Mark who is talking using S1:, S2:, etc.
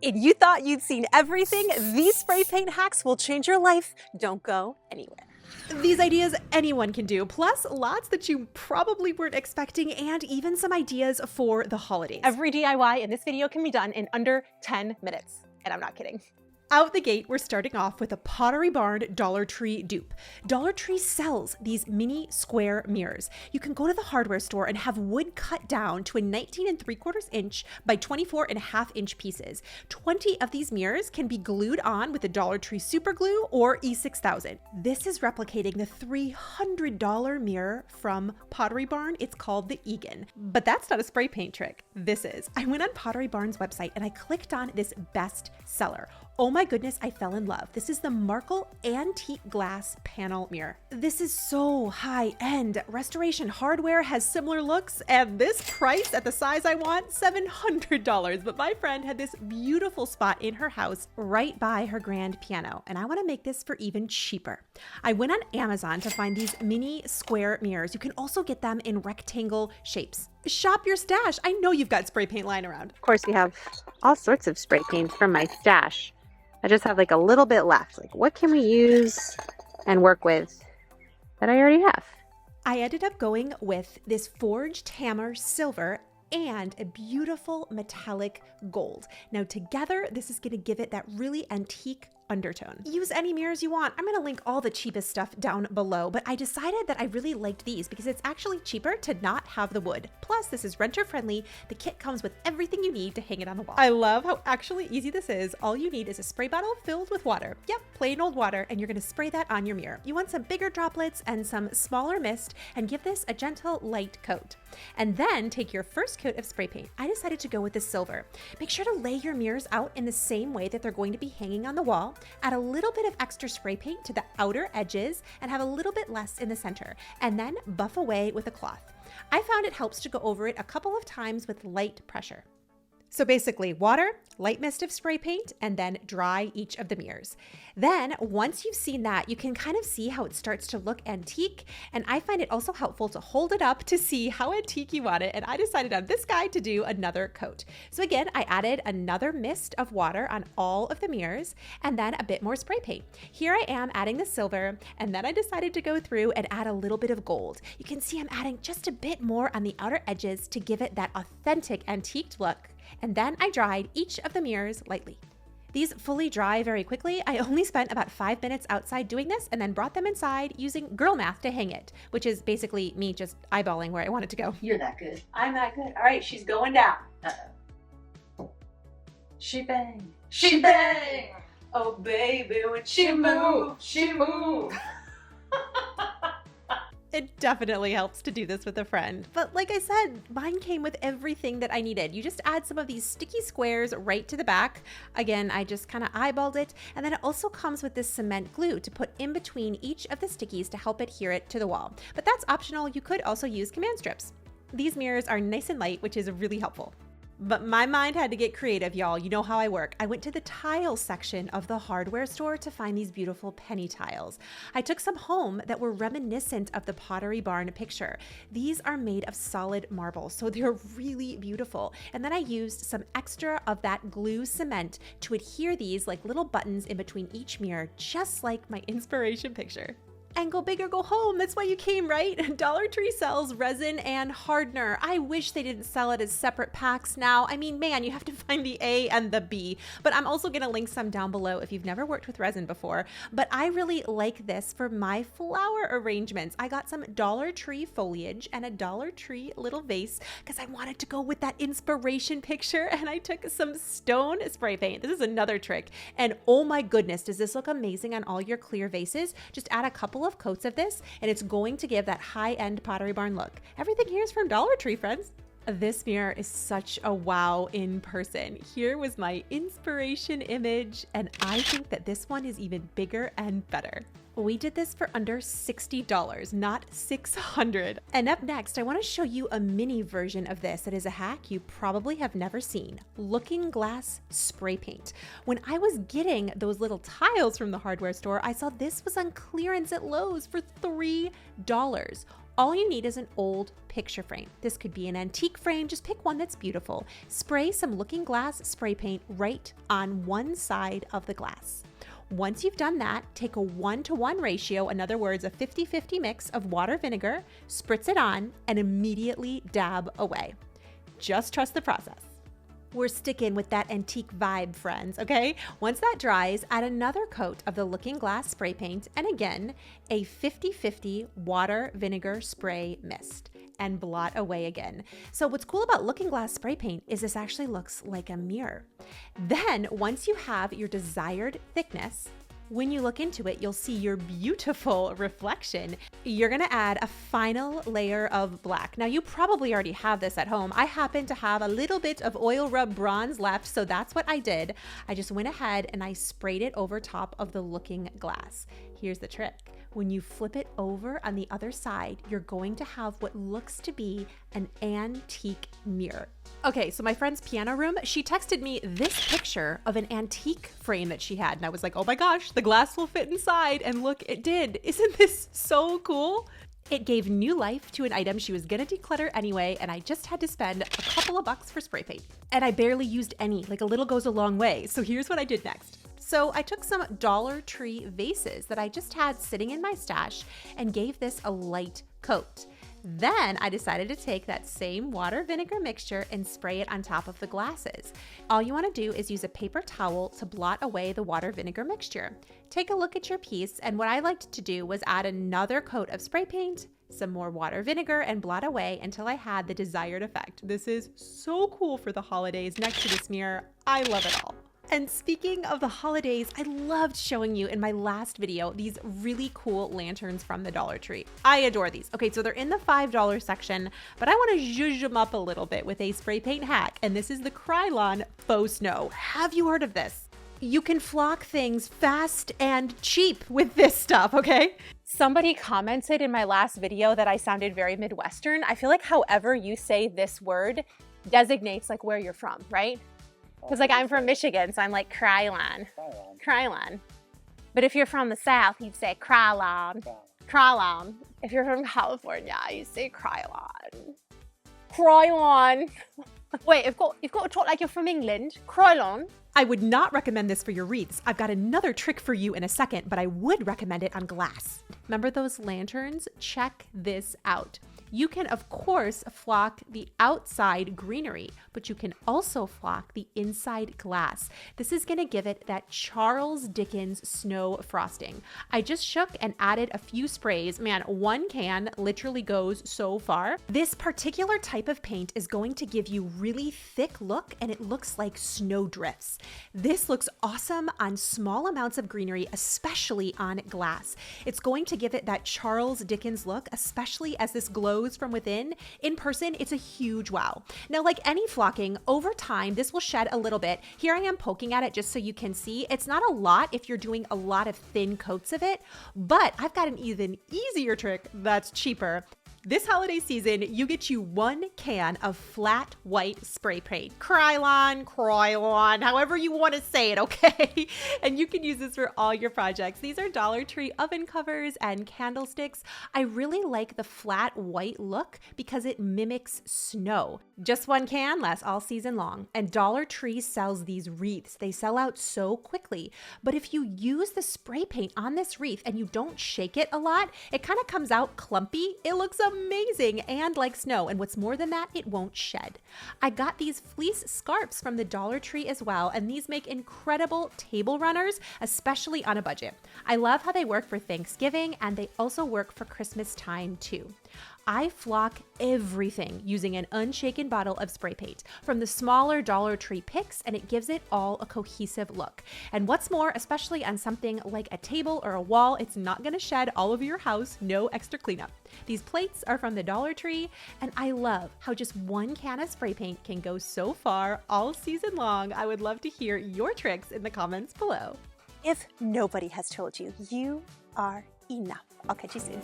S1: If you thought you'd seen everything, these spray paint hacks will change your life. Don't go anywhere.
S2: These ideas anyone can do, plus lots that you probably weren't expecting, and even some ideas for the holidays.
S1: Every DIY in this video can be done in under 10 minutes. And I'm not kidding.
S2: Out the gate, we're starting off with a Pottery Barn Dollar Tree dupe. Dollar Tree sells these mini square mirrors. You can go to the hardware store and have wood cut down to a 19 3/4 inch by 24.5 inch pieces. 20 of these mirrors can be glued on with the Dollar Tree Super Glue or E6000. This is replicating the $300 mirror from Pottery Barn. It's called the Egan. But that's not a spray paint trick. This is. I went on Pottery Barn's website and I clicked on this best seller. Oh my goodness, I fell in love. This is the Markle Antique Glass Panel Mirror. This is so high-end. Restoration hardware has similar looks, and this price at the size I want, $700. But my friend had this beautiful spot in her house right by her grand piano, and I want to make this for even cheaper. I went on Amazon to find these mini square mirrors. You can also get them in rectangle shapes. Shop your stash. I know you've got spray paint lying around.
S3: Of course, we have all sorts of spray paints from my stash. I just have like a little bit left. Like, what can we use and work with that I already have?
S2: I ended up going with this forged hammer silver and a beautiful metallic gold. Now together, this is going to give it that really antique undertone. Use any mirrors you want. I'm going to link all the cheapest stuff down below, but I decided that I really liked these because it's actually cheaper to not have the wood. Plus, this is renter friendly. The kit comes with everything you need to hang it on the wall. I love how actually easy this is. All you need is a spray bottle filled with water. Yep, plain old water, and you're going to spray that on your mirror. You want some bigger droplets and some smaller mist, and give this a gentle light coat. And then take your first coat of spray paint. I decided to go with the silver. Make sure to lay your mirrors out in the same way that they're going to be hanging on the wall. Add a little bit of extra spray paint to the outer edges and have a little bit less in the center, and then buff away with a cloth. I found it helps to go over it a couple of times with light pressure. So basically water, light mist of spray paint, and then dry each of the mirrors. Then once you've seen that, you can kind of see how it starts to look antique. And I find it also helpful to hold it up to see how antique you want it. And I decided on this guy to do another coat. So again, I added another mist of water on all of the mirrors and then a bit more spray paint. Here I am adding the silver, and then I decided to go through and add a little bit of gold. You can see I'm adding just a bit more on the outer edges to give it that authentic antiqued look. And then I dried each of the mirrors lightly. These fully dry very quickly. I only spent about 5 minutes outside doing this and then brought them inside using girl math to hang it, which is basically me just eyeballing where I want it to go.
S1: You're that good. I'm that good. All right, she's going down. Uh-oh. She bang. She bang. Oh, baby, when she move, she move.
S2: It definitely helps to do this with a friend. But like I said, mine came with everything that I needed. You just add some of these sticky squares right to the back. Again, I just kind of eyeballed it. And then it also comes with this cement glue to put in between each of the stickies to help adhere it to the wall. But that's optional. You could also use command strips. These mirrors are nice and light, which is really helpful. But my mind had to get creative, y'all. You know how I work. I went to the tile section of the hardware store to find these beautiful penny tiles. I took some home that were reminiscent of the Pottery Barn picture. These are made of solid marble, so they're really beautiful. And then I used some extra of that glue cement to adhere these like little buttons in between each mirror, just like my inspiration picture. And go big or go home. That's why you came, right? Dollar Tree sells resin and hardener. I wish they didn't sell it as separate packs now. I mean, man, you have to find the A and the B. But I'm also going to link some down below if you've never worked with resin before. But I really like this for my flower arrangements. I got some Dollar Tree foliage and a Dollar Tree little vase because I wanted to go with that inspiration picture. And I took some stone spray paint. This is another trick. And oh my goodness, does this look amazing on all your clear vases? Just add a couple of coats of this and it's going to give that high-end Pottery Barn look. Everything here is from Dollar Tree, friends. This mirror is such a wow in person. Here was my inspiration image, and I think that this one is even bigger and better. We did this for under $60, not $600. And up next, I want to show you a mini version of this that is a hack you probably have never seen. Looking glass spray paint. When I was getting those little tiles from the hardware store, I saw this was on clearance at Lowe's for $3. All you need is an old picture frame. This could be an antique frame, just pick one that's beautiful. Spray some looking glass spray paint right on one side of the glass. Once you've done that, take a 1-to-1 ratio, in other words, a 50-50 mix of water vinegar, spritz it on, and immediately dab away. Just trust the process. We're sticking with that antique vibe, friends, okay? Once that dries, add another coat of the looking glass spray paint, and again, a 50-50 water vinegar spray mist, and blot away again. So what's cool about looking glass spray paint is this actually looks like a mirror. Then once you have your desired thickness, when you look into it, you'll see your beautiful reflection. You're gonna add a final layer of black. Now you probably already have this at home. I happen to have a little bit of oil rub bronze left, so that's what I did. I just went ahead and I sprayed it over top of the looking glass. Here's the trick. When you flip it over on the other side, you're going to have what looks to be an antique mirror. Okay, so my friend's piano room, she texted me this picture of an antique frame that she had. And I was like, oh my gosh, the glass will fit inside. And look, it did. Isn't this so cool? It gave new life to an item she was gonna declutter anyway, and I just had to spend a couple of bucks for spray paint. And I barely used any, like a little goes a long way. So here's what I did next. So I took some Dollar Tree vases that I just had sitting in my stash and gave this a light coat. Then I decided to take that same water vinegar mixture and spray it on top of the glasses. All you want to do is use a paper towel to blot away the water vinegar mixture. Take a look at your piece, and what I liked to do was add another coat of spray paint, some more water vinegar, and blot away until I had the desired effect. This is so cool for the holidays next to this mirror. I love it all. And speaking of the holidays, I loved showing you in my last video these really cool lanterns from the Dollar Tree. I adore these. Okay, so they're in the $5 section, but I want to zhuzh them up a little bit with a spray paint hack, and this is the Krylon Faux Snow. Have you heard of this? You can flock things fast and cheap with this stuff, okay? Somebody commented in my last video that I sounded very Midwestern. I feel like however you say this word designates like where you're from, right? Because like I'm from Michigan, so I'm like Krylon. Krylon. But if you're from the South, you'd say Krylon. Krylon. If you're from California, you say Krylon. Krylon. Wait, you've got to talk like you're from England. Krylon. I would not recommend this for your wreaths. I've got another trick for you in a second, but I would recommend it on glass. Remember those lanterns? Check this out. You can, of course, flock the outside greenery, but you can also flock the inside glass. This is going to give it that Charles Dickens snow frosting. I just shook and added a few sprays. Man, one can literally goes so far. This particular type of paint is going to give you really thick look, and it looks like snow drifts. This looks awesome on small amounts of greenery, especially on glass. It's going to give it that Charles Dickens look, especially as this glows from within. In person, it's a huge wow. Now, like any flocking, over time, this will shed a little bit. Here I am poking at it just so you can see. It's not a lot if you're doing a lot of thin coats of it, but I've got an even easier trick that's cheaper. This holiday season, you get you one can of flat white spray paint. Krylon, however you want to say it, okay? And you can use this for all your projects. These are Dollar Tree oven covers and candlesticks. I really like the flat white look because it mimics snow. Just one can lasts all season long, and Dollar Tree sells these wreaths. They sell out so quickly, but if you use the spray paint on this wreath and you don't shake it a lot, it kind of comes out clumpy. It looks amazing and like snow, and what's more than that, it won't shed. I got these fleece scarves from the Dollar Tree as well, and these make incredible table runners, especially on a budget. I love how they work for Thanksgiving, and they also work for Christmas time too. I flock everything using an unshaken bottle of spray paint from the smaller Dollar Tree picks, and it gives it all a cohesive look. And what's more, especially on something like a table or a wall, it's not going to shed all over your house, no extra cleanup. These plates are from the Dollar Tree, and I love how just one can of spray paint can go so far all season long. I would love to hear your tricks in the comments below. If nobody has told you, you are enough. I'll catch you soon.